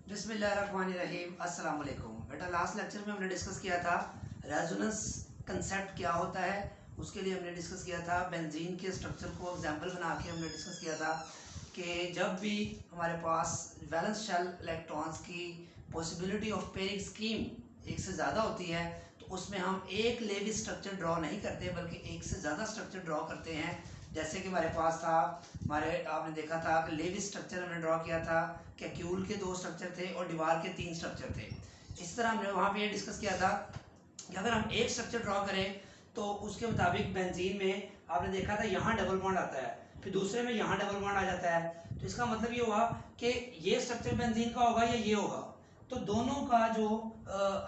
बिस्मिल्लाहिर्रहमानिर्रहीम। अस्सलाम वालेकुम। बेटा, लास्ट लेक्चर में हमने डिस्कस किया था रेजोनेंस कंसेप्ट क्या होता है। उसके लिए हमने डिस्कस किया था बेंजीन के स्ट्रक्चर को एग्जांपल बना के हमने डिस्कस किया था कि जब भी हमारे पास वैलेंस शेल इलेक्ट्रॉन्स की पॉसिबिलिटी ऑफ पेयरिंग स्कीम एक से ज़्यादा होती है तो उसमें हम एक लेवी स्ट्रक्चर ड्रॉ नहीं करते बल्कि एक से ज़्यादा स्ट्रक्चर ड्रॉ करते हैं। जैसे कि हमारे पास था, आपने देखा था कि लेवी स्ट्रक्चर हमने ड्रॉ किया था, कैक्यूल के 2 स्ट्रक्चर थे और डिवार के 3 स्ट्रक्चर थे। इस तरह हमने वहाँ पे ये डिस्कस किया था कि अगर हम एक स्ट्रक्चर ड्रॉ करें तो उसके मुताबिक बेंजीन में आपने देखा था यहाँ डबल बॉन्ड आता है, फिर दूसरे में यहाँ डबल बॉन्ड आ जाता है। तो इसका मतलब ये हुआ कि ये स्ट्रक्चर बेंजीन का होगा या ये होगा, तो दोनों का जो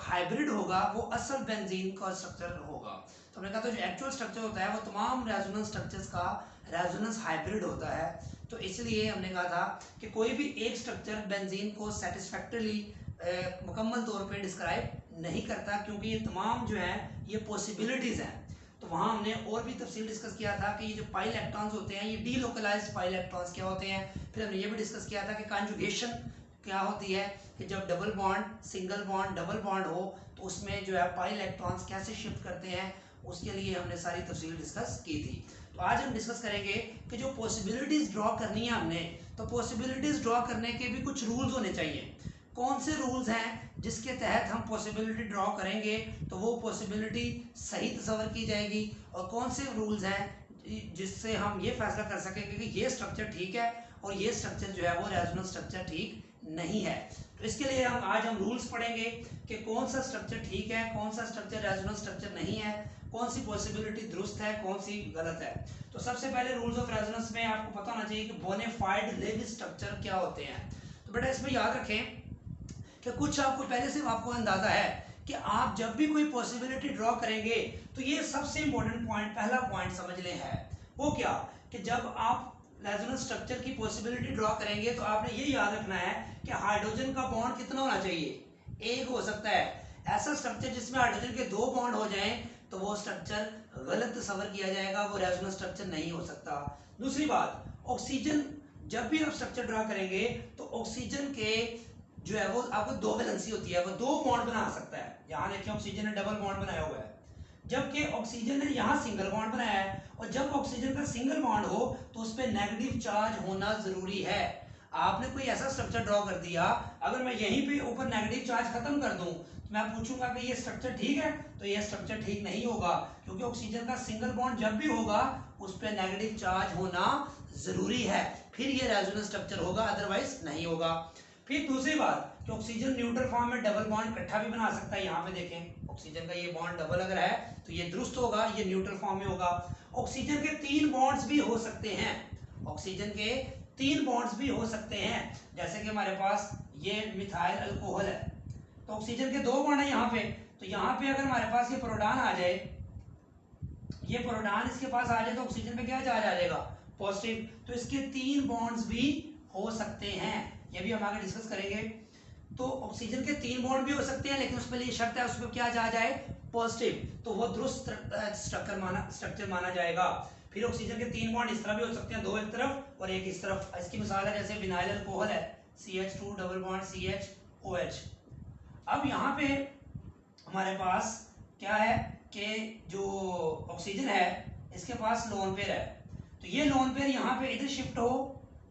हाइब्रिड होगा वो असल बेंजीन का स्ट्रक्चर होगा। तो हमने कहा था जो एक्चुअल स्ट्रक्चर होता है वो तमाम रेजोनेंस स्ट्रक्चर्स का रेजोनेंस हाइब्रिड होता है। तो इसलिए हमने कहा था कि कोई भी एक स्ट्रक्चर बेंजीन को सेटिस्फैक्टरली मुकम्मल तौर पे डिस्क्राइब नहीं करता, क्योंकि ये तमाम जो है ये पॉसिबिलिटीज़ हैं। तो वहाँ हमने और भी तफसील डिस्कस किया था कि ये जो पाई इलेक्ट्रॉन्स होते हैं ये डीलोकलाइज्ड पाई इलेक्ट्रॉन्स क्या होते हैं। फिर हमने ये भी डिस्कस किया था कि कॉन्जुगेशन क्या होती है, कि जब double bond, single bond, double bond हो तो उसमें जो है पाई इलेक्ट्रॉन्स कैसे शिफ्ट करते हैं, उसके लिए हमने सारी तफसील डिस्कस की थी। तो आज हम डिस्कस करेंगे कि जो पॉसिबिलिटीज़ ड्रॉ करनी है हमने, तो पॉसिबिलिटीज़ ड्रॉ करने के भी कुछ रूल्स होने चाहिए। कौन से रूल्स हैं जिसके तहत हम पॉसिबिलिटी ड्रॉ करेंगे तो वो पॉसिबिलिटी सही तस्वर की जाएगी, और कौन से रूल्स हैं जिससे हम ये फैसला कर सकेंगे कि ये स्ट्रक्चर ठीक है और ये स्ट्रक्चर जो है वो रेजोनेंस स्ट्रक्चर ठीक नहीं है। तो इसके लिए आज हम रूल्स पढ़ेंगे कि कौन सा स्ट्रक्चर ठीक है, कौन सा स्ट्रक्चर रेजोनेंस स्ट्रक्चर नहीं है, कौन सी पॉसिबिलिटी दुरुस्त है, कौन सी गलत है। तो सबसे पहले रूल्स ऑफ रेजोनेंस में आपको पता होना चाहिए कि बोनाफाइड लेवी स्ट्रक्चर क्या होते हैं। तो बेटा इसमें याद रखें कि कुछ आपको पहले से आपको अंदाजा है कि आप जब भी कोई पॉसिबिलिटी ड्रॉ करेंगे तो ये सबसे इंपॉर्टेंट पॉइंट, पहला पॉइंट समझ ले है वो क्या, कि जब आप रेजोनेंस स्ट्रक्चर की पॉसिबिलिटी ड्रॉ करेंगे तो आपने ये याद रखना है कि हाइड्रोजन का बॉन्ड कितना होना चाहिए, एक हो सकता है। ऐसा स्ट्रक्चर जिसमें हाइड्रोजन के 2 बॉन्ड हो जाएं तो वो स्ट्रक्चर गलत तस्वर किया जाएगा, वो रेजोनेंस स्ट्रक्चर नहीं हो सकता। दूसरी बात, ऑक्सीजन, जब भी आप स्ट्रक्चर ड्रॉ करेंगे तो ऑक्सीजन के जो है वो आपको 2 वैलेंसी होती है, वो 2 बॉन्ड बना सकता है। यहाँ देखिए ऑक्सीजन ने डबल बॉन्ड बनाया हुआ है, जबकि ऑक्सीजन ने यहाँ सिंगल बॉन्ड बनाया है। और जब ऑक्सीजन का सिंगल बॉन्ड हो तो उस पर नेगेटिव चार्ज होना जरूरी है। आपने कोई ऐसा स्ट्रक्चर ड्रॉ कर दिया, अगर मैं यहीं पे ऊपर नेगेटिव चार्ज खत्म कर दूं तो मैं पूछूंगा कि ये स्ट्रक्चर ठीक है, तो ये स्ट्रक्चर ठीक नहीं होगा, क्योंकि ऑक्सीजन का सिंगल बॉन्ड जब भी होगा उस पर नेगेटिव चार्ज होना जरूरी है, फिर ये रेजोनेंस स्ट्रक्चर होगा, अदरवाइज नहीं होगा। फिर दूसरी बात कि ऑक्सीजन न्यूट्रल फॉर्म में डबल बॉन्ड इकट्ठा भी बना सकता है। यहाँ पे देखें ऑक्सीजन का ये बॉन्ड डबल अगर है तो ये दुरुस्त होगा, ये न्यूट्रल फॉर्म में होगा। ऑक्सीजन के 3 बॉन्ड्स भी हो सकते हैं, ऑक्सीजन के 3 बॉन्ड्स भी हो सकते हैं। जैसे कि हमारे पास ये मिथाइल अल्कोहल है, तो ऑक्सीजन के 2 बॉन्ड है यहाँ पे, तो यहाँ पे अगर हमारे पास ये प्रोडान आ जाए, ये प्रोडान इसके पास आ जाए तो ऑक्सीजन पे क्या चार्ज आ जाएगा, पॉजिटिव। तो इसके 3 बॉन्ड्स भी हो सकते हैं, ये भी हम आगे डिस्कस करेंगे। तो ऑक्सीजन के 3 बॉन्ड भी हो सकते हैं, लेकिन उसमें लिए शर्त है उसमें क्या चार्ज आए, पॉजिटिव, तो वो दुरुस्त स्ट्रक्चर माना जाएगा। फिर ऑक्सीजन के 3 बॉन्ड इस तरह भी हो सकते हैं, 2 एक तरफ और 1 इस तरफ। इसकी मिसाल है जैसे विनाइल अल्कोहल है, CH2 डबल बॉन्ड CHOH। अब यहाँ पे हमारे पास क्या है कि जो ऑक्सीजन है इसके पास लोन पेयर है, तो ये लोन पेयर यहाँ पे इधर शिफ्ट हो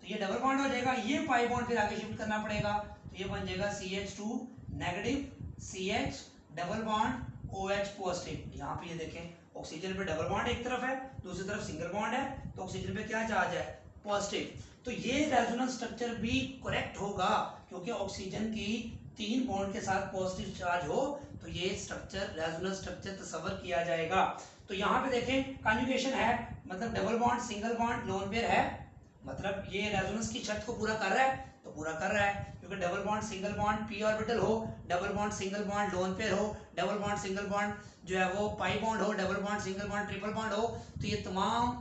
तो ये डबल बॉन्ड हो जाएगा, ये पाई बॉन्ड फिर आगे शिफ्ट करना पड़ेगा, तो ये बन जाएगा CH2 negative CH double bond OH positive. यहाँ पे ये देखें ऑक्सीजन पे डबल बॉन्ड एक तरफ है, दूसरी तरफ सिंगल बॉन्ड है, तो ऑक्सीजन पे क्या चार्ज है, पॉजिटिव। तो ये रेजोनेंस स्ट्रक्चर भी करेक्ट होगा, क्योंकि ऑक्सीजन की 3 बॉन्ड के साथ पॉजिटिव चार्ज हो तो ये स्ट्रक्चर रेजोनेंस स्ट्रक्चर तस्वर किया जाएगा। तो यहाँ पे देखें कॉन्जुगेशन है, मतलब double bond single bond lone pair है, मतलब ये रेजोनेंस की शर्त को पूरा कर रहा है, तो पूरा कर रहा है, क्योंकि double bond single bond p orbital हो, double bond single bond lone pair हो, डबल बॉन्ड सिंगल बॉन्ड जो है वो पाई बॉन्ड हो, double bond single bond triple bond हो, तो ये तमाम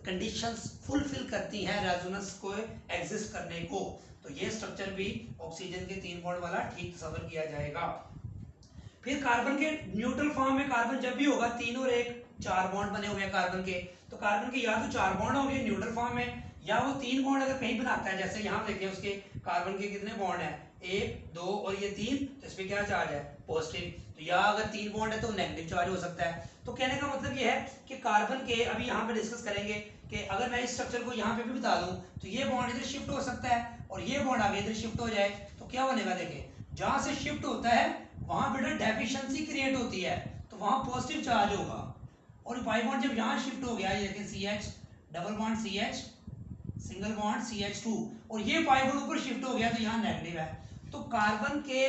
कंडीशंस फुलफिल करती हैं रेजोनेंस को एग्जिस्ट करने को। तो ये स्ट्रक्चर भी ऑक्सीजन के 3 बॉन्ड वाला ठीक तस्वर किया जाएगा। फिर कार्बन के न्यूट्रल फॉर्म में कार्बन जब भी होगा 3 और 1 4 बॉन्ड बने हुए हैं कार्बन के, तो कार्बन के या तो 4 बॉन्ड होंगे न्यूट्रल फॉर्म में, या वो 3 बॉन्ड अगर कहीं बनाता है, जैसे यहाँ देखिए उसके कार्बन के कितने बॉन्ड हैं, 1 2 और ये 3, तो इस पे क्या चार्ज है? पॉजिटिव। तो यहाँ अगर 3 बॉन्ड है तो नेगेटिव चार्ज हो सकता है। तो कहने का मतलब ये है कि कार्बन के, अभी यहाँ पे डिस्कस करेंगे कि अगर मैं इस स्ट्रक्चर को यहाँ पे भी बता दूं तो ये बॉन्ड इधर शिफ्ट हो सकता है और ये बॉन्ड आगे इधर शिफ्ट हो जाए तो क्या बनेगा? देखें, जहां से शिफ्ट होता है वहां बेटा डेफिशिएंसी क्रिएट होती है, तो वहां पॉजिटिव चार्ज होगा। और पाई बॉन्ड जब यहाँ शिफ्ट हो गया, ये देखें CH double bond CH single bond CH2 और ये पाई बॉन्ड ऊपर शिफ्ट हो गया तो यहाँ नेगेटिव है। तो कार्बन के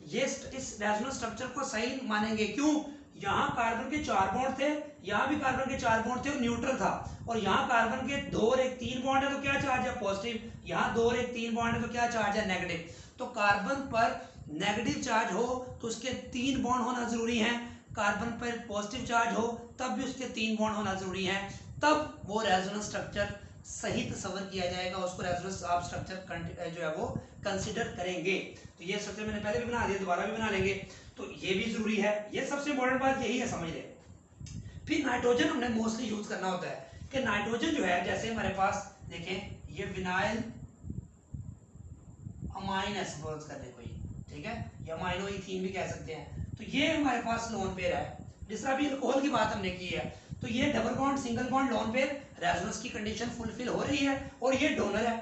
ये इस रेजोनेंस स्ट्रक्चर को सही मानेंगे, क्यों? यहाँ कार्बन के 4 बॉन्ड थे, यहाँ भी कार्बन के 4 बॉन्ड थे और न्यूट्रल था, और यहाँ कार्बन के 2 और 1 3 बॉन्ड है तो क्या चार्ज है? पॉजिटिव। यहाँ 2 और 1 3 बॉन्ड है तो क्या चार्ज है? नेगेटिव। तो कार्बन पर नेगेटिव चार्ज हो तो उसके 3 बॉन्ड होना जरूरी है, कार्बन पर पॉजिटिव चार्ज हो तब भी उसके 3 बॉन्ड होना जरूरी है, तब वो रेजोनेंस स्ट्रक्चर सही तस्वर किया जाएगा, उसको रेजोनेंस आप स्ट्रक्चर जो है वो कंसीडर करेंगे। तो ये स्ट्रक्चर मैंने पहले भी बना दिया, दोबारा भी बना लेंगे, तो ये भी जरूरी है। ये सबसे इंपॉर्टेंट बात यही है, समझ ले। फिर नाइट्रोजन हमने मोस्टली यूज करना होता है कि नाइट्रोजन जो है, जैसे हमारे पास देखें ये विनाइल अमाइन एसिड करने कोई, ठीक है, या अमाइनो इथीन भी कह सकते हैं। तो ये हमारे पास लोन पेयर है, जिस तरह भी अल्कोहल की बात हमने की है, तो ये double bond single bond lone pair resonance की कंडीशन फुलफिल हो रही है और ये डोनर है,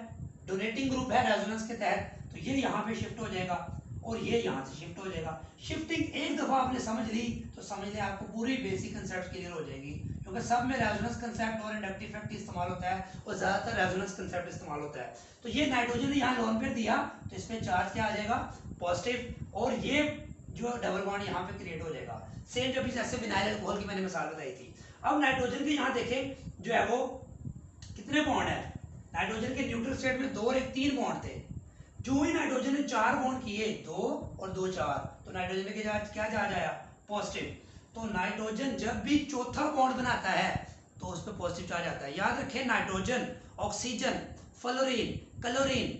डोनेटिंग ग्रुप है रेजोनेंस के तहत, तो ये यहाँ पे शिफ्ट हो जाएगा और ये यहाँ से शिफ्ट हो जाएगा। शिफ्टिंग एक दफा आपने समझ ली तो समझ ले आपको पूरी बेसिक कंसेप्ट क्लियर हो जाएगी, क्योंकि सब में रेजोनेंस कंसेप्ट और इंडक्टिव इफेक्ट इस्तेमाल होता है और ज्यादातर रेजोनेंस कंसेप्ट इस्तेमाल होता है। तो ये नाइट्रोजन ने यहाँ लोन पेयर दिया तो इसमें चार्ज क्या आ जाएगा? पॉजिटिव, और ये जो डबल बॉन्ड यहाँ पे क्रिएट हो जाएगा। सेम जब जैसे विनाइल अल्कोहल की मैंने मिसाल बताई थी। अब नाइट्रोजन के यहाँ देखें जो है वो कितने बॉन्ड है? नाइट्रोजन के न्यूट्रल स्टेट में 2 और 1 3 बॉन्ड थे, जो ही नाइट्रोजन ने 4 बॉन्ड किए, 2 और 2 4, तो नाइट्रोजन के चार्ज क्या चार्ज आया? पॉजिटिव। तो नाइट्रोजन जब भी चौथा बॉन्ड बनाता है तो उस पर पॉजिटिव चार्ज आता है। याद रखें, नाइट्रोजन, ऑक्सीजन, फ्लोरीन, क्लोरीन,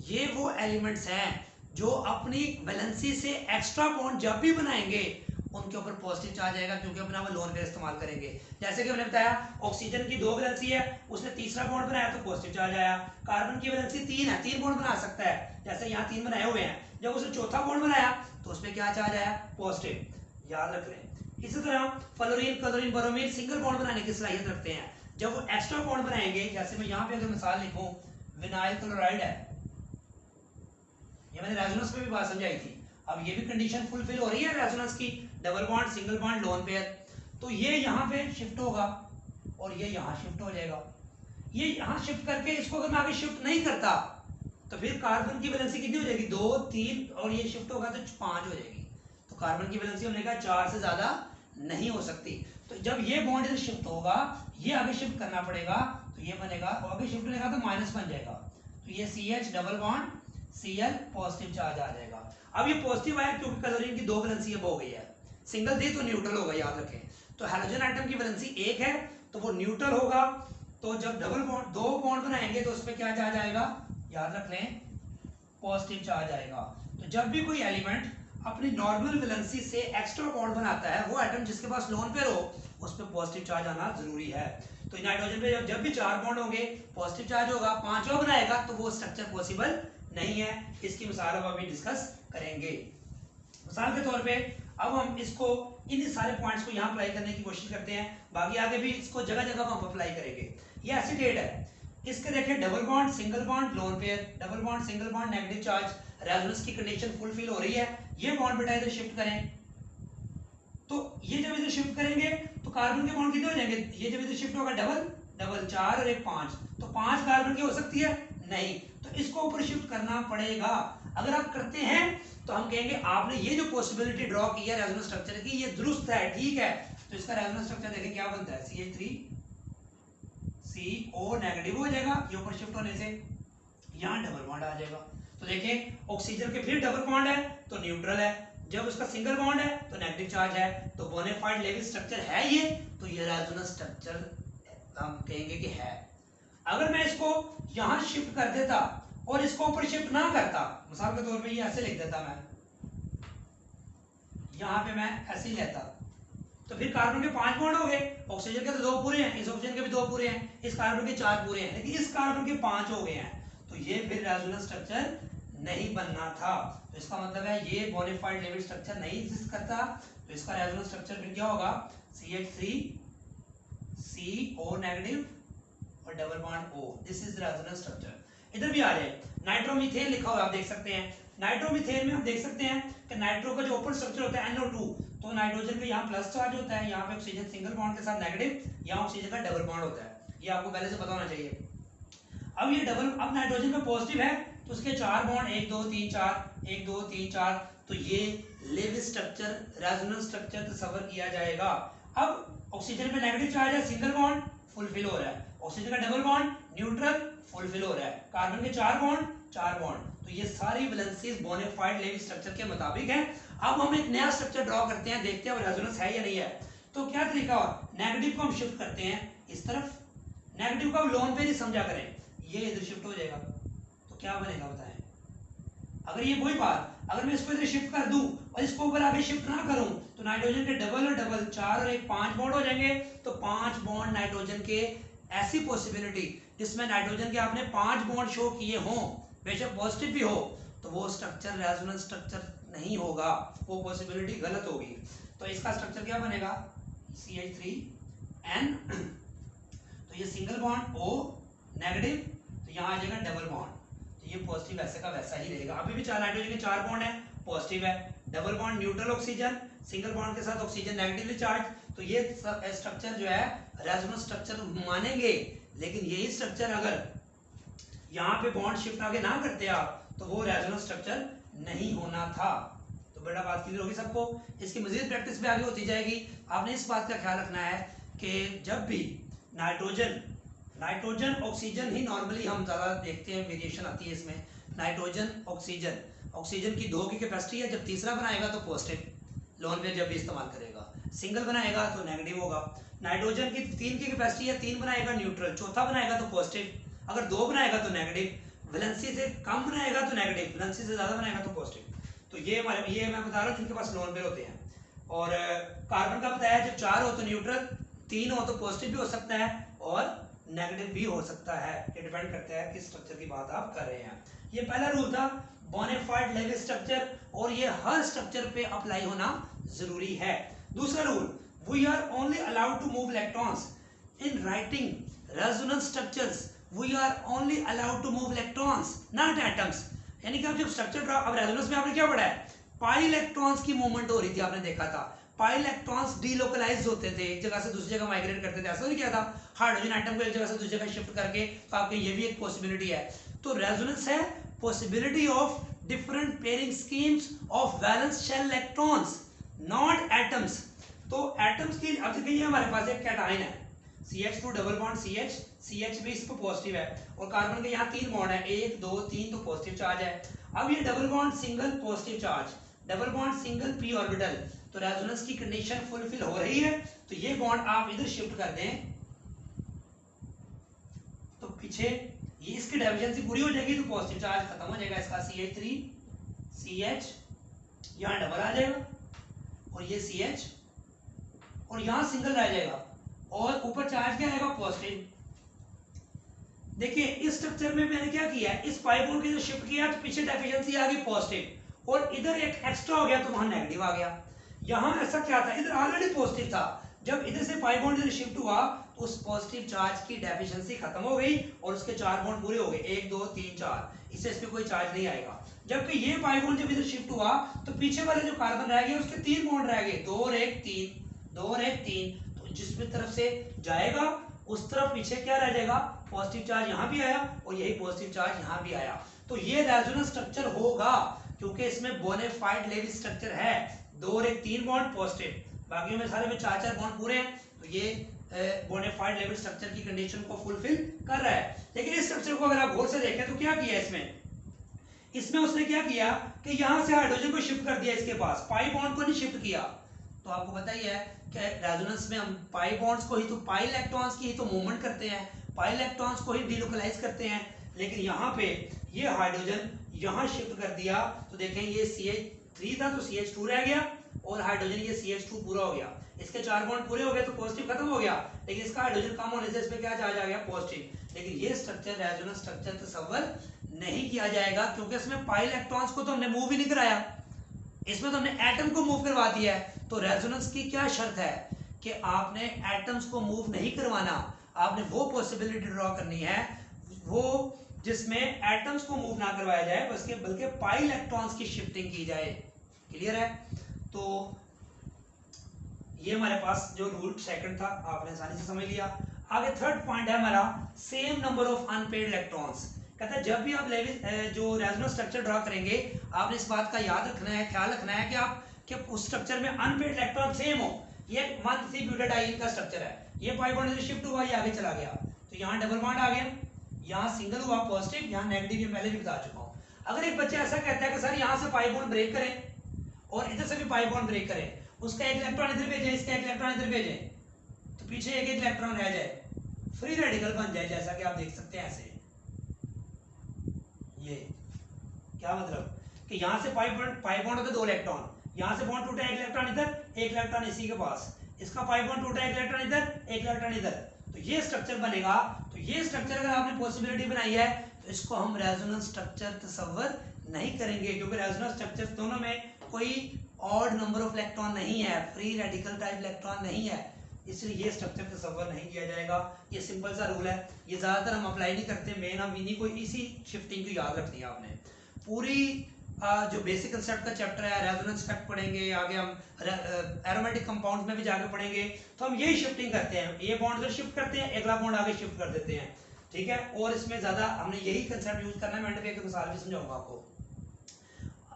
ये वो एलिमेंट्स हैं जो अपनी वैलेंसी से एक्स्ट्रा बॉन्ड जब भी बनाएंगे उनके ऊपर पॉजिटिव चार्ज आएगा, क्योंकि अपना वो लोन पेयर इस्तेमाल करेंगे। जैसे कि हमने बताया ऑक्सीजन की 2 वैलेंसी है, उसने तीसरा बॉन्ड बनाया तो पॉजिटिव चार्ज आया। कार्बन की वैलेंसी 3 है, 3 बॉन्ड बना सकता है, जैसे यहाँ 3 बनाए हुए हैं, जब उसने चौथा बॉन्ड बनाया तो उसमें क्या चार्ज आया? पॉजिटिव। याद रख लें। इसी तरह fluorine, chlorine, bromine single bond बनाने की सलाहियत रखते हैं। जब वो एक्स्ट्रा बॉन्ड बनाएंगे, जैसे मैं यहाँ पे अगर मिसाल लिखूं, विनाइल क्लोराइड है, ये मैंने रेजोनेंस में भी बात समझाई थी। अब ये भी कंडीशन फुलफिल हो रही है रेजोनेंस की, double bond single bond lone pair, तो ये यहाँ पे शिफ्ट होगा और ये यहाँ शिफ्ट हो जाएगा। ये यहाँ शिफ्ट करके इसको अगर मैं आगे शिफ्ट नहीं करता तो फिर कार्बन की वैलेंसी कितनी हो जाएगी? 2 3, और ये शिफ्ट होगा तो 5 हो जाएगी। तो कार्बन की वैलेंसी हमने कहा 4 से ज्यादा नहीं हो सकती। तो जब ये बॉन्ड इधर शिफ्ट होगा, ये आगे शिफ्ट करना पड़ेगा, तो ये बनेगा, और आगे शिफ्ट होगा तो माइनस बन जाएगा, तो ये CH double bond Cl positive charge आ जाएगा। अब ये पॉजिटिव आया क्योंकि क्लोरीन की 2 वैलेंसी अब हो गई है, सिंगल थी तो न्यूट्रल होगा, याद रखें। तो हैलोजन आइटम की वैलेंसी 1 है तो वो न्यूट्रल होगा, तो जब डबल बॉन्ड 2 बॉन्ड बनाएंगे तो उसमें क्या चार्ज आएगा? याद रख लें, पॉजिटिव चार्ज आएगा। तो जब भी कोई एलिमेंट अपनी नॉर्मल वैलेंसी से एक्स्ट्रा बॉन्ड बनाता है, वो एटम जिसके पास लोन पेयर हो उस पर पॉजिटिव चार्ज आना जरूरी है। तो नाइट्रोजन पे जब भी 4 बॉन्ड होंगे पॉजिटिव चार्ज होगा, 5वां बनाएगा तो वो स्ट्रक्चर पॉसिबल नहीं है। इसकी मिसाल अब अभी डिस्कस करेंगे। मिसाल के तौर पे अब हम इसको इन सारे पॉइंट्स को यहाँ अप्लाई करने की कोशिश करते हैं, बाकी आगे भी इसको जगह जगह हम अप्लाई करेंगे। ये एसीटेट है, इसके देखें double bond single bond lone pair, double bond single bond negative charge, resonance की कंडीशन फुलफिल हो रही है। ये बॉन्ड बेटा इधर शिफ्ट करें, तो ये जब इधर शिफ्ट करेंगे तो कार्बन के बॉन्ड कितने हो जाएंगे? ये जब इधर शिफ्ट होगा डबल डबल 4 और 1 5, तो 5 कार्बन की हो सकती है? नहीं, तो इसको ऊपर शिफ्ट करना पड़ेगा। अगर आप करते हैं तो हम कहेंगे आपने ये जो पॉसिबिलिटी ड्रॉ की है रेजोनेंस स्ट्रक्चर की, ये दुरुस्त है, ठीक है। तो इसका रेजोनेंस स्ट्रक्चर देखें क्या बनता है? CH3CO नेगेटिव हो जाएगा, ये ऊपर शिफ्ट होने से यहाँ डबल बॉन्ड आ जाएगा। तो देखें ऑक्सीजन के फिर डबल बॉन्ड है तो न्यूट्रल है, जब उसका सिंगल बॉन्ड है तो नेगेटिव चार्ज है, तो बोनाफाइड लेवल स्ट्रक्चर है ये, तो ये रेजोनेंस स्ट्रक्चर हम कहेंगे कि है। अगर मैं इसको यहां शिफ्ट कर देता और इसको ऊपर शिफ्ट ना करता, मिसाल के तौर पे ये ऐसे लिख देता, मैं यहां पे मैं ऐसे ही लेता, तो फिर कार्बन के 5 बॉन्ड हो गए, ऑक्सीजन के तो 2 पूरे हैं, इस ऑक्सीजन के भी 2 पूरे हैं, इस कार्बन के 4 पूरे हैं, लेकिन इस कार्बन के 5 हो गए हैं, तो ये फिर रेजोनेंस स्ट्रक्चर नहीं बनना था। तो इसका मतलब है ये बोनाफाइड लेविट स्ट्रक्चर नहीं एग्जिस्ट करता, तो इसका रेजोनेंस स्ट्रक्चर फिर क्या होगा, CH3 CO नेगेटिव और double bond O, this is resonance structure. इधर भी आ जाए, नाइट्रोमीथेन लिखा हुआ आप देख सकते हैं। नाइट्रोमीथेन में हम देख सकते हैं कि नाइट्रो का जो ओपन स्ट्रक्चर होता है NO2, तो नाइट्रोजन का यहाँ प्लस चार्ज होता है, यहाँ पे ऑक्सीजन सिंगल बॉन्ड के साथ नेगेटिव, यहाँ ऑक्सीजन का डबल बॉन्ड होता है, ये आपको पहले से पता होना चाहिए। अब ये डबल, अब नाइट्रोजन का पॉजिटिव है तो उसके 4 बॉन्ड 1 2 3 4 1 2 3 4, तो ये लेविस स्ट्रक्चर रेजोनेंस स्ट्रक्चर तस्वर किया जाएगा। अब ऑक्सीजन पे नेगेटिव चार्ज है, सिंगल बॉन्ड फुलफिल हो रहा है, ऑक्सीजन का डबल बॉन्ड न्यूट्रल फुलफिल हो रहा है, कार्बन के 4 बॉन्ड, तो ये सारी वैलेंसीज बोनाफाइड लेविस स्ट्रक्चर के मुताबिक है। अब हम एक नया स्ट्रक्चर ड्रॉ करते हैं, देखते हैं रेजोनेंस है या नहीं है। तो क्या तरीका हो, नेगेटिव को हम शिफ्ट करते हैं इस तरफ, नेगेटिव को लोन पे नहीं समझा करें, ये इधर शिफ्ट हो जाएगा, तो क्या बनेगा बताएं। अगर ये वही बात, अगर मैं इसको इधर शिफ्ट कर दूं और इसको ऊपर आगे शिफ्ट ना करूं, तो नाइट्रोजन के डबल और डबल 4 और 1 5 बॉन्ड हो जाएंगे, तो 5 बॉन्ड नाइट्रोजन के, ऐसी पॉसिबिलिटी जिसमें नाइट्रोजन के आपने 5 बॉन्ड शो किए हों, बेशक पॉजिटिव भी हो, तो वो स्ट्रक्चर रेजोनेंस स्ट्रक्चर नहीं होगा, वो पॉसिबिलिटी गलत होगी। तो इसका स्ट्रक्चर क्या बनेगा, CH3N, तो ये सिंगल बॉन्ड O नेगेटिव, तो यहाँ आ जाएगा डबल बॉन्ड, तो ये पॉजिटिव वैसे का वैसा ही रहेगा। अभी भी 4 नाइट्रोजन के 4 बॉन्ड है, पॉजिटिव है, double bond neutral oxygen, single bond के साथ ऑक्सीजन नेगेटिवली चार्ज, तो ये स्ट्रक्चर जो है रेजोनेंस स्ट्रक्चर मानेंगे। लेकिन यही स्ट्रक्चर अगर यहाँ पे बॉन्ड शिफ्ट आगे ना करते आप, तो वो रेजोनेंस स्ट्रक्चर नहीं होना था। तो बड़ा बात क्लियर होगी सबको, इसकी मजीद प्रैक्टिस भी आगे होती जाएगी। आपने इस बात का ख्याल रखना है कि जब भी नाइट्रोजन ऑक्सीजन ही नॉर्मली हम ज़्यादा देखते हैं, वेरिएशन आती है इसमें, नाइट्रोजन ऑक्सीजन की 2 की कैपेसिटी है, जब तीसरा बनाएगा तो पॉजिटिव लोन पे जब भी इस्तेमाल करेगा, सिंगल बनाएगा तो नेगेटिव होगा। नाइट्रोजन की 3 की कैपेसिटी है, 3 बनाएगा न्यूट्रल, चौथा बनाएगा तो पॉजिटिव, अगर 2 बनाएगा तो नेगेटिव, वैलेंसी से कम बनाएगा तो नेगेटिव, वैलेंसी से ज़्यादा बनाएगा तो पॉजिटिव। तो ये मैं बता रहा हूँ जिनके पास लोन पेयर होते हैं। और कार्बन का बताया, जब 4 हो तो न्यूट्रल, 3 हो तो पॉजिटिव भी हो सकता है और नेगेटिव भी हो सकता है, ये डिपेंड करता है किस स्ट्रक्चर की बात आप कर रहे हैं। ये पहला रूल था बोनाफाइड लेविस स्ट्रक्चर, और ये हर स्ट्रक्चर पे अप्लाई होना जरूरी है। दूसरा rule, we are only allowed to move electrons in writing resonance structures, we are only allowed to move electrons not atoms. यानी कि आप जब स्ट्रक्चर ड्रॉ, अब रेजोनेंस में आपने क्या पढ़ा है, पाई इलेक्ट्रॉन्स की मूवमेंट हो रही थी, आपने देखा था पाई इलेक्ट्रॉन्स डीलोकलाइज होते थे, एक जगह से दूसरी जगह माइग्रेट करते थे, ऐसा नहीं किया था हाइड्रोजन एटम को एक जगह से दूसरी जगह शिफ्ट करके, तो आपके ये भी एक पॉसिबिलिटी है। तो रेजोनेंस है possibility of different pairing schemes of valence shell electrons not atoms. तो एटम्स की, अब देखिए हमारे पास एक कैटायन है CH2 डबल बॉन्ड CH भी इस पर पॉजिटिव है, और कार्बन के यहाँ 3 बॉन्ड है, 1 2 3, तो पॉजिटिव चार्ज है। अब ये double bond single positive charge, double bond single p orbital, तो रेजोनेंस की कंडीशन फुलफिल हो रही है, तो ये बॉन्ड आप इधर शिफ्ट कर दें, तो पीछे ये इसकी डेफिशिएंसी पूरी हो जाएगी, तो पॉजिटिव चार्ज खत्म हो जाएगा इसका, CH3 CH यहाँ डबल आ जाएगा, और ये CH, और यहाँ सिंगल रह जाएगा, और ऊपर चार्ज क्या आएगा, पॉजिटिव। देखिए इस स्ट्रक्चर में मैंने क्या किया है, इस पाई बॉन्ड को जो शिफ्ट किया तो पीछे डेफिशिएंसी आ गई पॉजिटिव, और इधर एक एक्स्ट्रा हो गया तो वहां नेगेटिव आ गया। यहाँ ऐसा क्या था, इधर ऑलरेडी पॉजिटिव था, जब इधर से पाई बॉन्ड इधर शिफ्ट हुआ तो उस पॉजिटिव चार्ज की डेफिशिएंसी खत्म हो गई और उसके 4 बॉन्ड पूरे हो गए, 1 2 3 4, इससे इस पे कोई चार्ज नहीं आएगा। जबकि ये पाई बॉन्ड जब इधर शिफ्ट हुआ तो पीछे वाले जो कार्बन रह गए उसके 3 बॉन्ड रह गए, 2 और 1 3, 2 और 1 3, तो जिस भी तरफ से जाएगा उस तरफ पीछे क्या रह जाएगा, पॉजिटिव चार्ज यहाँ भी आया और यही पॉजिटिव चार्ज यहाँ भी आया। तो ये रेजोनेंस स्ट्रक्चर होगा क्योंकि इसमें बोनाफाइड लेविस स्ट्रक्चर है, 2 और 1 3 बॉन्ड पॉजिटिव, बाकी में सारे में 4 बॉन्ड पूरे हैं, तो ये बोनाफाइड लेविस स्ट्रक्चर की कंडीशन को फुलफिल कर रहा है। लेकिन इस स्ट्रक्चर को अगर आप गौर से देखें तो क्या किया इसमें उसने क्या किया कि यहाँ से हाइड्रोजन को शिफ्ट कर दिया इसके पास, पाई बॉन्ड को नहीं शिफ्ट किया। तो आपको पता ही है कि रेजोनेंस में हम पाई बॉन्ड्स को ही, तो पाई इलेक्ट्रॉन्स की ही तो मूवमेंट करते हैं, पाई इलेक्ट्रॉन्स को ही डीलोकलाइज करते हैं। लेकिन यहाँ पे ये हाइड्रोजन यहाँ शिफ्ट कर दिया तो देखें ये CH3 था तो CH2 रह गया, और हाइड्रोजन ये CH2 पूरा हो गया, इसके 4 बॉन्ड पूरे हो गए तो पॉजिटिव खत्म हो गया, लेकिन इसका हाइड्रोजन कम होने से इस पे क्या चार्ज आ गया, पॉजिटिव। लेकिन ये स्ट्रक्चर रेजोनेंस स्ट्रक्चर तस्वर नहीं किया जाएगा, क्योंकि इसमें पाई इलेक्ट्रॉन्स को तो हमने मूव ही नहीं कराया, इसमें तो हमने एटम को मूव करवा दिया है। तो रेजोनेंस की क्या शर्त है कि आपने एटम्स को मूव नहीं करवाना, आपने वो पॉसिबिलिटी ड्रॉ करनी है वो जिसमें एटम्स को मूव ना करवाया जाए बल्कि पाई इलेक्ट्रॉन्स की शिफ्टिंग की जाए। क्लियर है? तो ये हमारे पास जो रूल सेकंड था आपने आसानी से समझ लिया। आगे थर्ड पॉइंट है हमारा same number of unpaired electrons. कहता है जब भी आप जो रेजोनेंस स्ट्रक्चर ड्रॉ करेंगे आपने इस बात का याद रखना है, ख्याल रखना है कि आप कि उस स्ट्रक्चर में अनपेड इलेक्ट्रॉन सेम हो। ये 1,3 ब्यूटाडाइन का स्ट्रक्चर है, ये पाई बॉन्ड से शिफ्ट हुआ, ये आगे चला गया, तो यहाँ डबल बॉन्ड आ गया, यहाँ सिंगल हुआ पॉजिटिव, यहाँ नेगेटिव, ये पहले भी बता चुका हूँ। अगर एक बच्चा ऐसा कहता है कि सर यहाँ से पाई बॉन्ड ब्रेक करें और इधर से भी पाई बॉन्ड ब्रेक करें, उसका एक इलेक्ट्रॉन इधर भेजें, इसका एक इलेक्ट्रॉन इधर भेजें, तो पीछे एक एक इलेक्ट्रॉन रह जाए, फ्री रेडिकल बन जाए, जैसा कि आप देख सकते हैं ऐसे। ये क्या मतलब कि यहाँ से पाई बॉन्ड होते 2 इलेक्ट्रॉन, यहाँ से बॉन्ड टूटा, एक इलेक्ट्रॉन इधर, एक इलेक्ट्रॉन इसी के पास, इसका पाई बॉन्ड टूटा, एक इलेक्ट्रॉन इधर, एक इलेक्ट्रॉन इधर, तो ये स्ट्रक्चर बनेगा। तो ये स्ट्रक्चर अगर आपने पॉसिबिलिटी बनाई है तो इसको हम रेजोनेंस स्ट्रक्चर तस्वर नहीं करेंगे, क्योंकि रेजोनेंस स्ट्रक्चर दोनों में कोई ऑड नंबर ऑफ इलेक्ट्रॉन नहीं है, फ्री रेडिकल टाइप इलेक्ट्रॉन नहीं है, इसलिए ये स्ट्रक्चर तस्वर नहीं किया जाएगा। ये सिंपल सा रूल है, ये ज्यादातर हम अप्लाई नहीं करते, मेन हम इन्हीं को इसी शिफ्टिंग को याद रखनी है आपने। पूरी जो बेसिक कंसेप्ट का चैप्टर है रेजोनेंस इफेक्ट पढ़ेंगे, आगे हम एरोमेटिक कंपाउंड्स में भी जाके पढ़ेंगे, तो हम यही शिफ्टिंग करते हैं, ये बॉन्ड इधर शिफ्ट करते हैं, अगला बॉन्ड आगे शिफ्ट कर देते हैं, ठीक है। और इसमें ज्यादा हमने यही कंसेप्ट यूज करना है, मैं एक मिसाल भी समझाऊंगा आपको।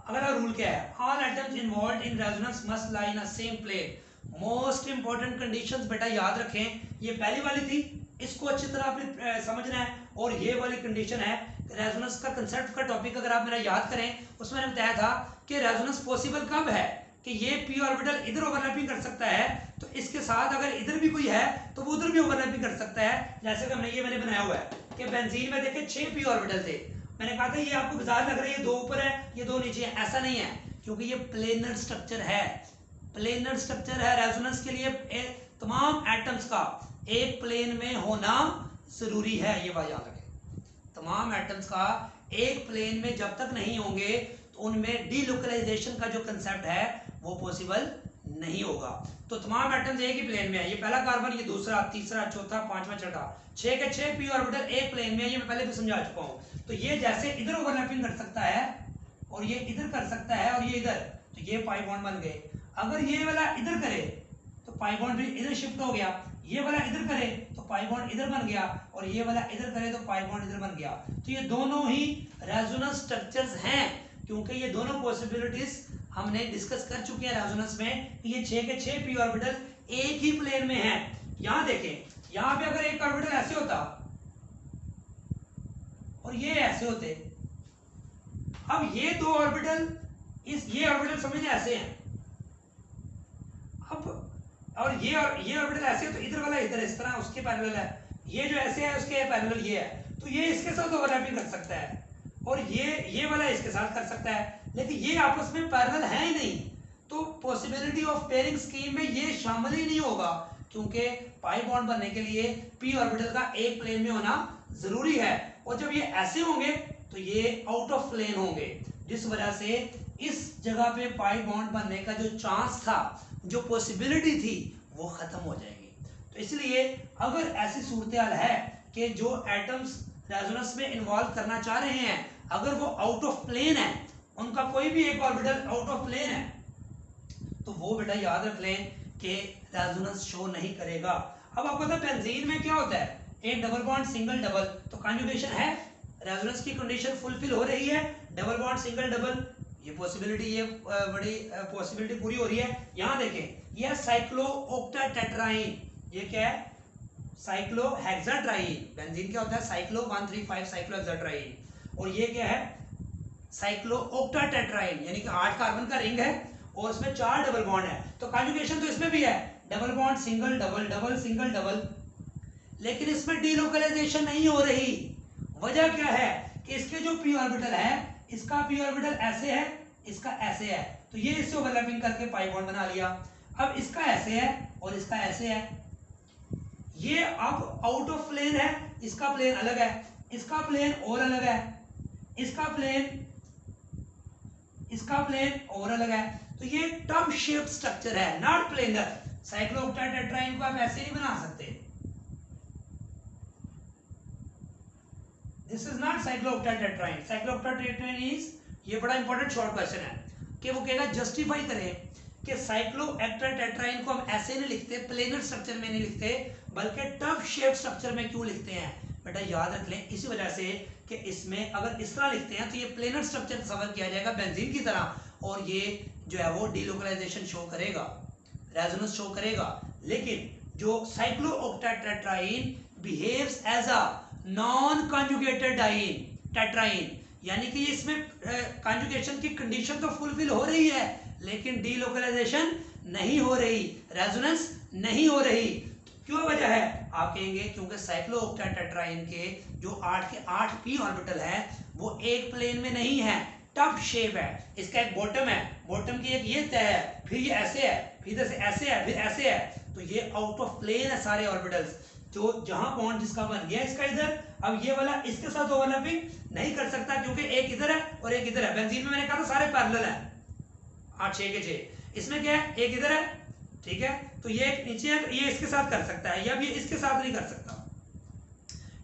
अगला रूल क्या है, all atoms involved in resonance must lie in a same plane. Most important conditions बेटा याद रखें, ये पहली वाली थी, इसको अच्छी तरह आपने समझना है, और ये वाली कंडीशन है रेजोनेंस का कंसेप्ट का टॉपिक अगर आप मेरा याद करें, उसमें मैंने बताया था कि रेजोनेंस पॉसिबल कब है कि ये p ऑर्बिटल इधर ओवरलैपिंग कर सकता है, तो इसके साथ अगर इधर भी कोई है तो वो उधर भी ओवरलैपिंग कर सकता है। जैसे कि मैंने बनाया हुआ है कि बेंजीन में देखे 6 p ऑर्बिटल थे, मैंने कहा था ये आपको बाजार लग रहा है ये 2 ऊपर है ये 2 नीचे है, ऐसा नहीं है, क्योंकि ये प्लेनर स्ट्रक्चर है, प्लेनर स्ट्रक्चर है। रेजोनेंस के लिए तमाम एटम्स का एक प्लेन में होना जरूरी है, ये बात याद रखें। तमाम एटम्स का एक प्लेन में जब तक नहीं होंगे तो उनमें डीलोकलाइजेशन का जो कंसेप्ट है वो पॉसिबल नहीं होगा। तो तमाम एटम्स एक ही प्लेन में है, ये पहला कार्बन, ये दूसरा, तीसरा, चौथा, पांचवा, छठा, 6 के 6 p ऑर्बिटल एक प्लेन में है, ये मैं पहले भी समझा चुका हूं। तो ये जैसे इधर ओवरलैपिंग कर सकता है और ये इधर कर सकता है और ये इधर, तो ये पाई बॉन्ड बन गए। अगर ये वाला इधर करे तो पाई बॉन्ड भी इधर शिफ्ट हो गया, ये वाला इधर करे तो पाई बॉन्ड इधर बन गया, और ये वाला इधर करे तो पाई बॉन्ड इधर बन गया। तो ये दोनों ही रेजोनेंस स्ट्रक्चर्स हैं, क्योंकि ये दोनों पॉसिबिलिटीज हमने डिस्कस कर चुके हैं रेजोनेंस में कि ये 6 के 6 p ऑर्बिटल एक ही प्लेन में है। यहां देखें, यहां पे अगर एक ऑर्बिटल ऐसे होता और ये ऐसे होते, अब ये 2 ऑर्बिटल ये ऑर्बिटल समझ ऐसे हैं, अब और ये ऑर्बिटल ऐसे है तो इधर वाला इधर इस तरह उसके पैरेलल है, ये जो ऐसे है उसके पैरेलल ये है, तो ये इसके साथ ओवरलैपिंग कर सकता है और ये वाला इसके साथ कर सकता है, लेकिन ये आपस में पैरेलल है ही नहीं, तो पॉसिबिलिटी ऑफ पेयरिंग स्कीम में ये शामिल ही नहीं होगा, क्योंकि पाई बॉन्ड बनने के लिए p ऑर्बिटल का एक प्लेन में होना जरूरी है, और जब ये ऐसे होंगे तो ये आउट ऑफ प्लेन होंगे, जिस वजह से इस जगह पे पाई बॉन्ड बनने का जो चांस था, जो पॉसिबिलिटी थी, वो खत्म हो जाएगी। तो इसलिए अगर ऐसी सूरत है कि जो एटम्स रेजोनेंस में इन्वॉल्व करना चाह रहे हैं, अगर वो आउट ऑफ प्लेन है, उनका कोई भी एक ऑर्बिटल आउट ऑफ प्लेन है, तो वो बेटा याद रख लें कि रेजोनेंस शो नहीं करेगा। अब आपको पता है बेंजीन में क्या होता है, एक डबल बॉन्ड सिंगल डबल, तो कॉन्जुगेशन है, रेजोनेंस की कंडीशन फुलफिल हो रही है, डबल बॉन्ड सिंगल डबल, ये पॉसिबिलिटी, ये बड़ी पॉसिबिलिटी पूरी हो रही है। यहां देखें, ये साइक्लो ऑक्टाटेट्राइन, ये क्या है, साइक्लो हेक्साट्राइन, बेंजीन क्या होता है, साइक्लो 135 साइक्लो हेक्साट्राइन, और ये क्या है, साइक्लो ऑक्टाटेट्राइन, यानी कि 8 कार्बन का रिंग है और इसमें 4 डबल बॉन्ड है, तो कॉन्जुगेशन तो इसमें भी है, double bond single double, double single double, लेकिन इसमें डीलोकलाइजेशन नहीं हो रही। वजह क्या है कि इसके जो p ऑर्बिटल है, इसका p ऑर्बिटल ऐसे है, इसका ऐसे है, तो ये इससे ओवरलैपिंग करके पाई बॉन्ड बना लिया। अब इसका ऐसे है और इसका ऐसे है, ये अब आउट ऑफ प्लेन है, इसका प्लेन अलग है, इसका प्लेन और अलग है, इसका प्लेन और अलग है, तो ये टब शेप स्ट्रक्चर है, नॉट प्लेनर। साइक्लोऑक्टाटेट्राइन को आप ऐसे नहीं बना सकते, दिस इज नॉट साइक्लोऑक्टाटेट्राइन। साइक्लोऑक्टाटेट्राइन इज, ये बड़ा इंपॉर्टेंट शॉर्ट क्वेश्चन है कि वो कहेगा जस्टिफाई करें कि साइक्लोऑक्टाटेट्राइन को हम ऐसे नहीं लिखते, प्लेनर स्ट्रक्चर में नहीं लिखते, बल्कि टब शेप स्ट्रक्चर में क्यों लिखते हैं। बेटा याद रख लें इसी वजह से कि इसमें अगर इस तरह लिखते हैं तो ये प्लेनर स्ट्रक्चर तस्वर किया जाएगा बेंजीन की तरह, और ये जो है वो डीलोकलाइजेशन शो करेगा, रेजोनेंस शो करेगा। लेकिन जो cyclooctatetraene behaves as a non conjugated diene tetraene, यानी कि इसमें कॉन्जुगेशन की कंडीशन तो फुलफिल हो रही है, लेकिन डीलोकलाइजेशन नहीं हो रही, रेजोनेंस नहीं हो रही। क्यों वजह है आप कहेंगे, क्योंकि साइक्लोऑक्टाटेट्राइन के जो 8 के 8 पी ऑर्बिटल है वो एक प्लेन में नहीं है, टब शेप है। इसका एक बॉटम है, बॉटम की एक ये तह है, फिर ये ऐसे है, फिर इधर से ऐसे है, फिर ऐसे है, तो ये आउट ऑफ प्लेन है सारे ऑर्बिटल्स। तो जहां बॉन्ड जिसका बन गया इसका इधर, अब ये वाला इसके साथ ओवरलैपिंग नहीं कर सकता क्योंकि एक इधर है और एक इधर है। बेंजीन में मैंने कहा था सारे पैरेलल है, 8 6 के 6। इसमें क्या है, एक इधर है, ठीक है, तो ये एक नीचे है, तो ये इसके साथ कर सकता है, या भी इसके साथ नहीं कर सकता।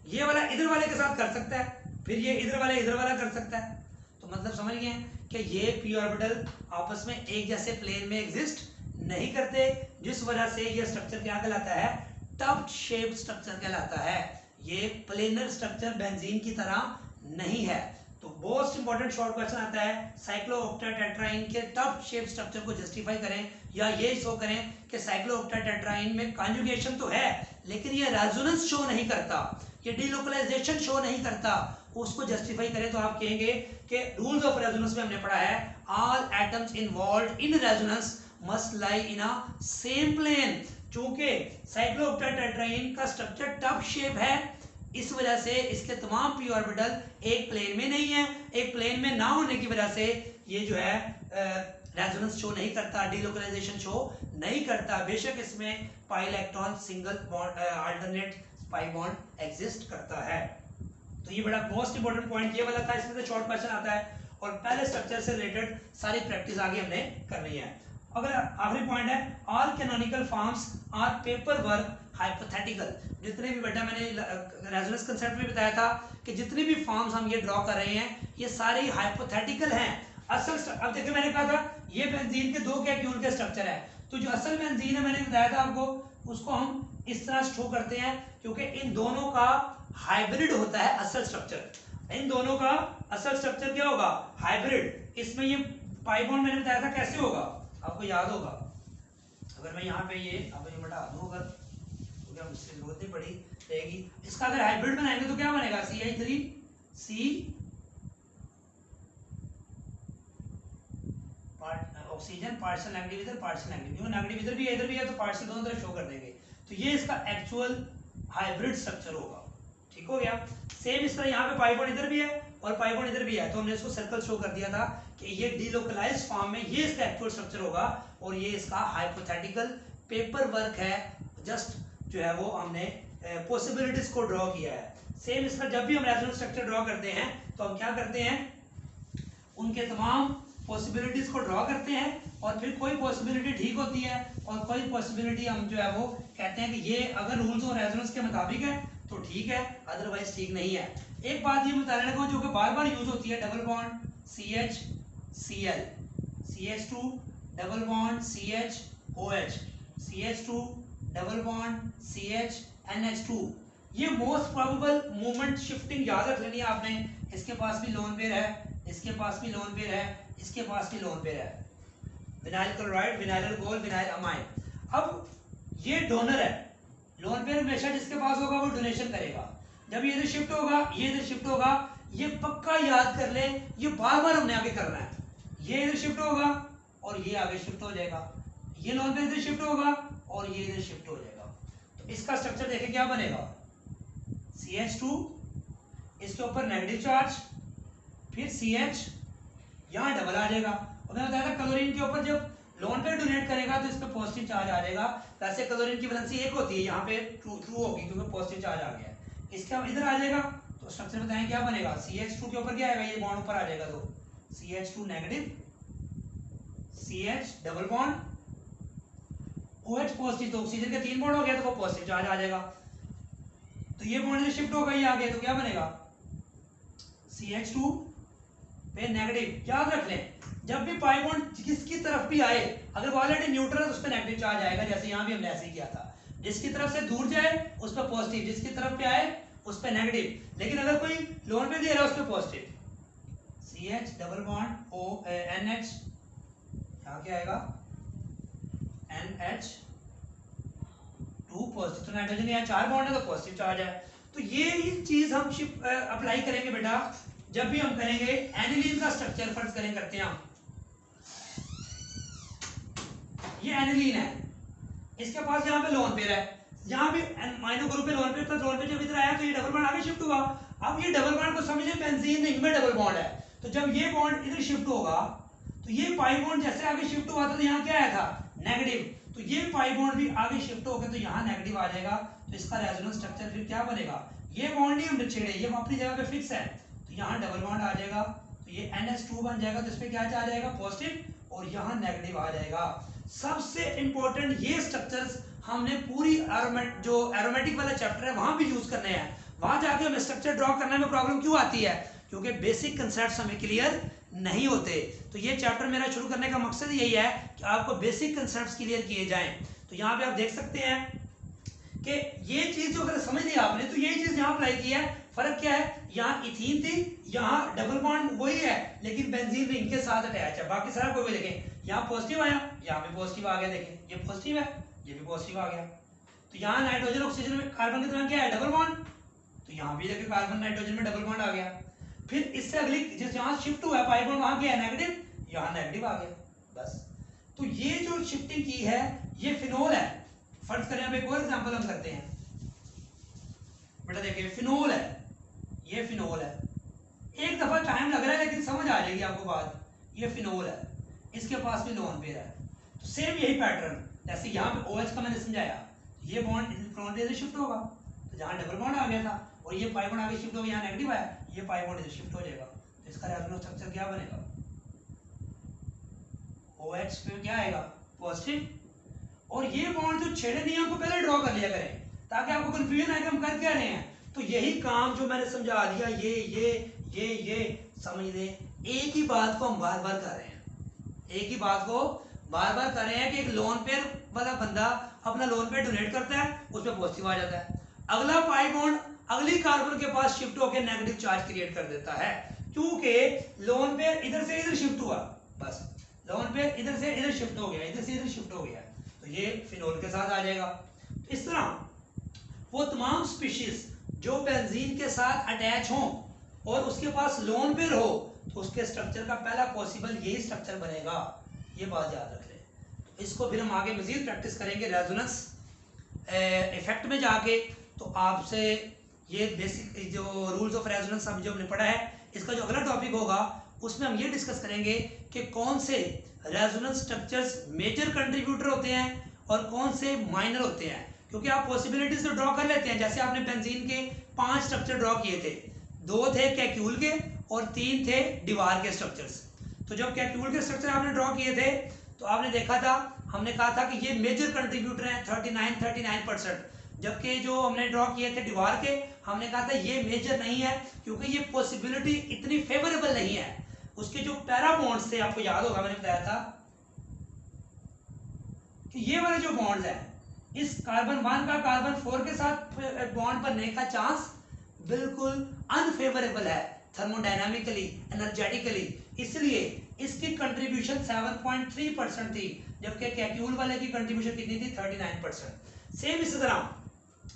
ये वाला इधर वाले के साथ कर सकता है, फिर ये इधर वाला कर सकता है। तो मतलब समझ गए कि ये पी ऑर्बिटल आपस में एक जैसे प्लेन में एग्जिस्ट नहीं करते, जिस वजह से ये स्ट्रक्चर क्या कहलाता है, टब शेप स्ट्रक्चर कहलाता है। ये प्लेनर स्ट्रक्चर बेंजीन की तरह नहीं है। तो मोस्ट इंपॉर्टेंट शॉर्ट क्वेश्चन आता है, साइक्लोऑक्टाटेट्राइन के टब शेप स्ट्रक्चर को जस्टिफाई करें, या ये शो करें कि साइक्लोऑक्टाटेट्राइन में कॉन्जुगेशन तो है लेकिन ये रेजोनेंस शो नहीं करता, ये डीलोकलाइजेशन शो नहीं करता, उसको जस्टिफाई करें। तो आप कहेंगे कि रूल्स ऑफ रेजोनेंस में हमने पढ़ा है, all atoms involved in resonance must lie in a same plane. चूंकि साइक्लोऑक्टाटेट्राइन का स्ट्रक्चर टब शेप है, इस वजह से इसके तमाम पी ऑर्बिटल एक प्लेन में नहीं है। एक प्लेन में ना होने की वजह से ये जो है रेजोनेंस शो नहीं करता, डीलोकलाइजेशन शो नहीं करता। बेशक इसमें pi electron single bond alternate pi bond exist करता है। तो ये बड़ा मोस्ट इंपोर्टेंट पॉइंट ये वाला था, इसमें से शॉर्ट क्वेश्चन आता है और पहले स्ट्रक्चर से रिलेटेड सारी प्रैक्टिस आगे हमने करनी है। अगर आखिरी पॉइंट है, all canonical forms are paper work hypothetical. जितने भी बेटा मैंने रेजोनेंस कंसेप्ट में बताया था कि जितने भी फॉर्म्स हम ये ड्रॉ कर रहे हैं ये सारे हाइपोथेटिकल हैं। असल अब देखिए मैंने कहा था ये बेंजीन के 2 कैक्यूल के स्ट्रक्चर है, तो जो असल बेंजीन है मैंने बताया था आपको, उसको हम इस तरह शो करते हैं क्योंकि इन दोनों का हाइब्रिड होता है असल स्ट्रक्चर। इन दोनों का असल स्ट्रक्चर क्या होगा, हाइब्रिड। इसमें ये पाई बॉन्ड मैंने बताया था कैसे होगा, आपको याद होगा। अगर मैं यहाँ पे ये अब ये बटा दूं, अगर तो मुझसे जरूरत नहीं पड़ी रहेगी। इसका अगर हाइब्रिड बनाएंगे तो क्या बनेगा, CH3 C oxygen partial negative इधर पार्शियल नेगेटिव, क्योंकि नेगेटिव इधर भी है इधर भी है तो पार्शियल दोनों तरफ शो कर देंगे। तो ये इसका एक्चुअल हाइब्रिड स्ट्रक्चर होगा। ठीक हो गया। सेम इस तरह यहाँ पे पाई बॉन्ड इधर भी है और पाई बॉन्ड इधर भी है, तो हमने इसको सर्कल शो कर दिया था कि ये डीलोकलाइज्ड फॉर्म में ये इसका एक्चुअल स्ट्रक्चर होगा और ये इसका हाइपोथेटिकल पेपर वर्क है। जस्ट जो है वो हमने पॉसिबिलिटीज को ड्रॉ किया है। सेम इसका जब भी हम रेजोनेंस स्ट्रक्चर ड्रॉ करते हैं तो हम क्या करते हैं, उनके तमाम पॉसिबिलिटीज को ड्रॉ करते हैं और फिर कोई पॉसिबिलिटी ठीक होती है और कोई पॉसिबिलिटी हम जो है वो कहते हैं कि ये अगर रूल्स और रेजोनेंस के मुताबिक है तो ठीक है, अदरवाइज ठीक नहीं है। एक बात ये बता रहे हैं जो कि बार बार यूज होती है, double bond CH CH2 double bond CH CH2 double bond CH ये मोस्ट प्रोबेबल मोमेंट शिफ्टिंग याद रख लेनी है आपने। इसके पास भी लोन पेयर है, इसके पास भी लोन पेयर है, इसके पास भी लोन पेयर है, vinyl chloride, vinyl alcohol, vinyl amine. अब ये डोनर है, लोन पेयर हमेशा जिसके पास होगा वो डोनेशन करेगा। जब ये इधर शिफ्ट होगा ये इधर शिफ्ट होगा, ये पक्का याद कर ले, ये बार बार हमने आगे करना है। ये इधर शिफ्ट होगा और ये आगे शिफ्ट हो जाएगा, ये लोन पेयर इधर शिफ्ट होगा और ये इधर शिफ्ट हो जाएगा। तो इसका स्ट्रक्चर देखें क्या बनेगा, CH2 इसके ऊपर नेगेटिव चार्ज, फिर CH यहाँ डबल आ जाएगा। और मैंने बताया था क्लोरीन के ऊपर जब लोन पेयर डोनेट करेगा तो इस पे पॉजिटिव चार्ज आ जाएगा। वैसे क्लोरीन की वैलेंसी 1 होती है, यहाँ पे ट्रू होगी क्योंकि पॉजिटिव चार्ज आ गया है। इसका इधर आ जाएगा तो तो स्ट्रक्चर बताएं क्या बनेगा, CH2 के ऊपर क्या आएगा, ये बॉन्ड ऊपर आ जाएगा, तो CH2 negative, CH double bond, OH positive, तो ऑक्सीजन के 3 बॉन्ड हो गया तो वो पॉजिटिव चार्ज आ जाएगा। तो ये बॉन्ड शिफ्ट होगा ये आगे, तो क्या बनेगा, CH2 पे नेगेटिव। याद रख लें जब भी पाई बॉन्ड किसकी तरफ भी आए, अगर वो ऑलरेडी न्यूट्रल है तो उस पर नेगेटिव चार्ज आएगा, जैसे यहाँ भी हमने ऐसे ही किया था, जिसकी तरफ से दूर जाए उस पर पॉजिटिव, जिसकी तरफ पे आए उस पर नेगेटिव। लेकिन अगर कोई लोन पे दे रहा है उस पर positive, CH double bond O NH, यहाँ क्या आएगा NH2 पॉजिटिव, तो नाइट्रोजन यहाँ 4 बॉन्ड है तो पॉजिटिव चार्ज है। तो ये चीज हम अप्लाई करेंगे बेटा जब भी हम करेंगे एनिलीन का स्ट्रक्चर, फर्ज करें करते हैं हम, ये एनिलीन है, इसके पास यहाँ पे लोन पेयर है, यहाँ भी माइनो ग्रुप पे लोन पेयर था, लोन पेयर जब इधर आया तो ये डबल बॉन्ड आगे शिफ्ट हुआ। अब ये डबल बॉन्ड को समझिए बेंजीन रिंग में डबल बॉन्ड है, तो जब ये बॉन्ड इधर शिफ्ट होगा तो ये पाई बॉन्ड जैसे आगे शिफ्ट हुआ था तो यहाँ क्या आया था नेगेटिव, तो ये पाई बॉन्ड भी आगे शिफ्ट हो गया तो यहाँ नेगेटिव आ जाएगा। तो इसका रेजोनेंस स्ट्रक्चर फिर क्या बनेगा, ये बॉन्ड नहीं हम छेड़े, ये अपनी जगह पे फिक्स है, तो यहाँ डबल बॉन्ड आ जाएगा, तो ये NH2 बन जाएगा, तो इस पे क्या आ जाएगा पॉजिटिव, और यहाँ नेगेटिव आ जाएगा। सबसे इंपॉर्टेंट ये स्ट्रक्चर्स हमने पूरी जो एरोमेटिक वाला चैप्टर है वहां भी यूज करने हैं, वहां जाके हमें स्ट्रक्चर ड्रॉ करने में प्रॉब्लम क्यों आती है, क्योंकि बेसिक कंसेप्ट्स हमें क्लियर नहीं होते। तो ये चैप्टर मेरा शुरू करने का मकसद यही है कि आपको बेसिक कंसेप्ट्स क्लियर किए जाएं। तो यहाँ पे आप देख सकते हैं कि ये चीज जो अगर समझ लिया आपने तो यही चीज यहाँ अप्लाई की है। फर्क क्या है, यहाँ इथीन थी, यहाँ डबल बॉन्ड वही है लेकिन बेंजीन रिंग के साथ अटैच है, बाकी सारा कोई भी देखें, यहाँ पॉजिटिव आया, यहाँ पे पॉजिटिव आ गया, देखें ये पॉजिटिव है, ये भी पॉजिटिव आ गया। तो यहाँ नाइट्रोजन ऑक्सीजन में कार्बन की तरह क्या है डबल बॉन्ड, तो यहाँ भी देखिए कार्बन नाइट्रोजन में डबल बॉन्ड आ गया। फिर इससे अगली जिस यहाँ शिफ्ट हुआ है पाई बॉन्ड, वहां क्या है नेगेटिव, यहाँ नेगेटिव आ गया बस। तो ये जो शिफ्टिंग की है ये फिनोल है। फर्ज करें अब एक और एग्जांपल हम करते हैं बेटा, देखिए फिनोल है, ये फिनोल है, एक दफा टाइम लग रहा है लेकिन समझ आ जाएगी आपको बात। ये फिनोल है, इसके पास भी लोन पेयर है, तो सेम यही पैटर्न, जैसे यहाँ पे OH का मैंने समझाया, ये बॉन्ड इधर शिफ्ट होगा, तो जहाँ डबल बॉन्ड आ गया था और ये पाई बॉन्ड आगे शिफ्ट हो गया, यहाँ नेगेटिव आया, ये पाई बॉन्ड इधर शिफ्ट हो जाएगा, तो इसका रेजोनेंस स्ट्रक्चर क्या बनेगा, OH पे क्या आएगा पॉजिटिव। और ये बॉन्ड जो छेड़े नहीं है उनको पहले ड्रॉ कर लिया करें ताकि आपको कंफ्यूजन आए कि हम कर क्या रहे हैं। तो यही काम जो मैंने समझा दिया, ये समझ लें, एक ही बात को हम बार बार कर रहे हैं, एक ही बात को बार बार कर रहे हैं कि एक लोन पेयर वाला बंदा अपना लोन पेयर डोनेट करता है, उसमें पॉजिटिव आ जाता है, अगला पाई बॉन्ड अगली कार्बन के पास शिफ्ट होकर नेगेटिव चार्ज क्रिएट कर देता है, क्योंकि लोन पेयर इधर से इधर शिफ्ट हुआ, बस लोन पेयर इधर से इधर शिफ्ट हो गया, इधर से इधर शिफ्ट हो गया, तो ये फिनोल के साथ आ जाएगा। इस तरह वो तमाम स्पीशीज जो बेंजीन के साथ अटैच हों और उसके पास लोन पेयर हो, तो उसके स्ट्रक्चर का पहला पॉसिबल यही स्ट्रक्चर बनेगा, ये बात याद रख लें। तो इसको फिर हम आगे मजीद प्रैक्टिस करेंगे रेजोनेंस इफेक्ट में जाके। तो आपसे ये बेसिक जो रूल्स ऑफ रेजोनेंस हम जो हमने पढ़ा है, इसका जो अगला टॉपिक होगा उसमें हम ये डिस्कस करेंगे कि कौन से रेजोनेंस स्ट्रक्चर्स मेजर कंट्रीब्यूटर होते हैं और कौन से माइनर होते हैं, क्योंकि आप पॉसिबिलिटीज तो ड्रॉ कर लेते हैं। जैसे आपने बेंजीन के 5 स्ट्रक्चर ड्रॉ किए थे, 2 थे कैक्यूल के और 3 थे डिवार के स्ट्रक्चर्स। तो जब कैक्यूल के स्ट्रक्चर आपने ड्रॉ किए थे तो आपने देखा था, हमने कहा था कि ये मेजर कंट्रीब्यूटर हैं 39%, जबकि जो हमने ड्रॉ किए थे डिवार के, हमने कहा था ये मेजर नहीं है क्योंकि ये पॉसिबिलिटी इतनी फेवरेबल नहीं है। उसके जो पैरा बॉन्ड्स थे, आपको याद होगा मैंने बताया था कि ये वाले जो बॉन्ड्स हैं, इस कार्बन 1 का कार्बन 4 के साथ बॉन्ड बनने का चांस बिल्कुल अनफेवरेबल है थर्मोडायनामिकली, एनर्जेटिकली, इसलिए इसकी कंट्रीब्यूशन 7.3% थी, जबकि कैक्यूल वाले की कंट्रीब्यूशन कितनी थी 39%। सेम इसी तरह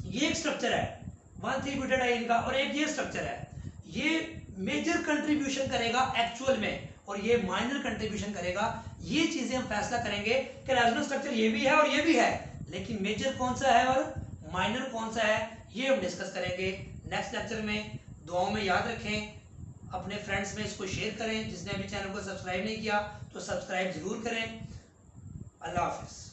ये एक स्ट्रक्चर है 1,3-ब्यूटाडाइन का और एक ये स्ट्रक्चर है, ये मेजर कंट्रीब्यूशन करेगा एक्चुअल में और ये माइनर कंट्रीब्यूशन करेगा। ये चीजें हम फैसला करेंगे कि रेजोनेंस स्ट्रक्चर ये भी है और ये भी है, लेकिन मेजर कौन सा है और माइनर कौन सा है, ये हम डिस्कस करेंगे नेक्स्ट लेक्चर में। दुआओं में याद रखें, अपने फ्रेंड्स में इसको शेयर करें, जिसने अभी चैनल को सब्सक्राइब नहीं किया तो सब्सक्राइब जरूर करें। अल्लाह हाफिज।